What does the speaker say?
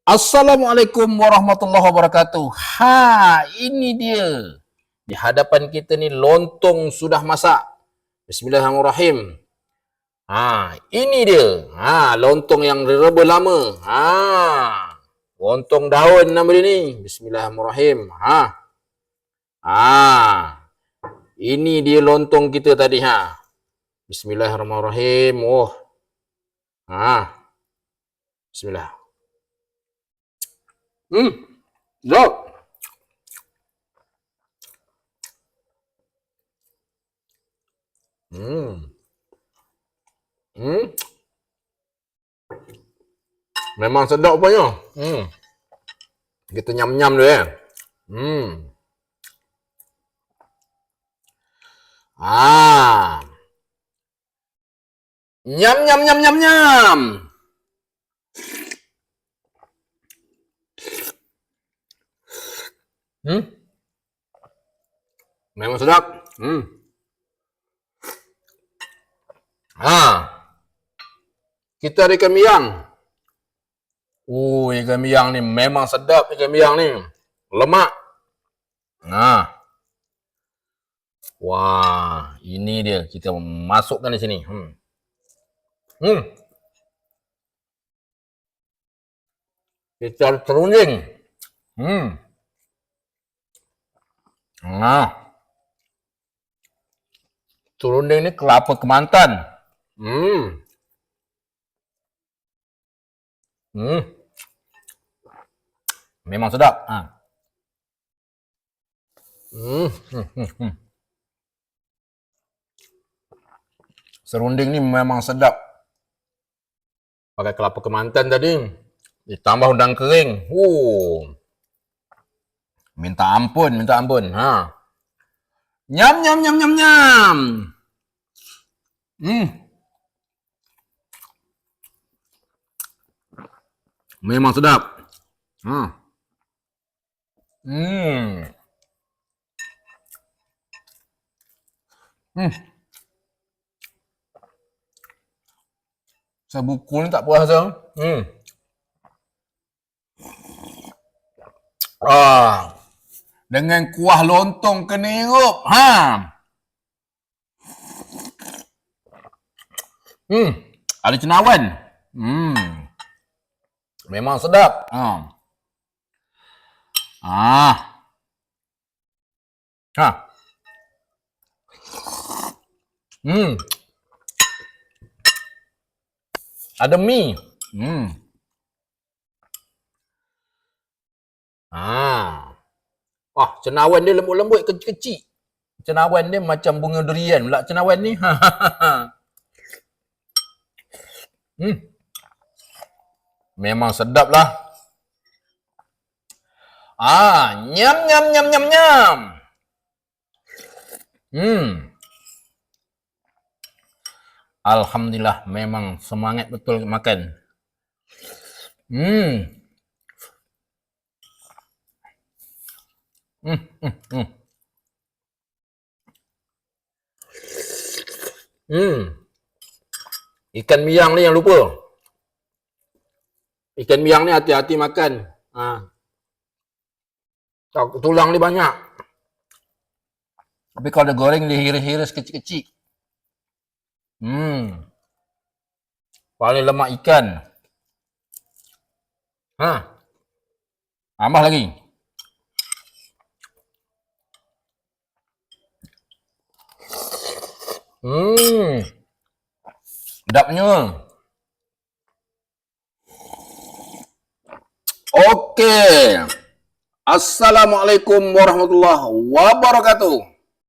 Assalamualaikum warahmatullahi wabarakatuh. Ini dia. Di hadapan kita ni lontong sudah masak. Bismillahirrahmanirrahim. Ini dia. Lontong yang rebus lama. Lontong daun nama dia ni. Bismillahirrahmanirrahim. Ini dia lontong kita tadi. Bismillahirrahmanirrahim. Bismillah. Sedap. Memang sedap rupanya. Kita nyam-nyam dulu ya. Nyam nyam nyam nyam nyam. Memang sedap. Kita ada ikan miang. Ikan miang ni memang sedap ikan miang ni. Lemak. Wah, ini dia. Kita masukkan di sini. Kita terunjing. Serunding ni kelapa Kemantan. Memang sedap. Serunding ni memang sedap. Pakai kelapa Kemantan tadi. Ditambah udang kering. Minta ampun, minta ampun. Nyam, nyam, nyam, nyam, nyam. Memang sedap. Sebuku ni tak puasa. Dengan kuah lontong kenirup. Ada cendawan. Memang sedap. Ada mie. Cendawan dia lembut-lembut, kecil-kecil. Cendawan dia macam bunga durian pula cendawan ni. Memang sedap lah. Nyam, nyam, nyam, nyam, nyam. Alhamdulillah, memang semangat betul makan. Ikan miang ni yang lupa. Ikan miang ni hati-hati makan. Tulang ni banyak. Tapi kalau dia goreng dia hiris-hiris kecil-kecil. Paling lemak ikan. Tambah lagi. Sedapnya. Okey. Assalamualaikum warahmatullahi wabarakatuh.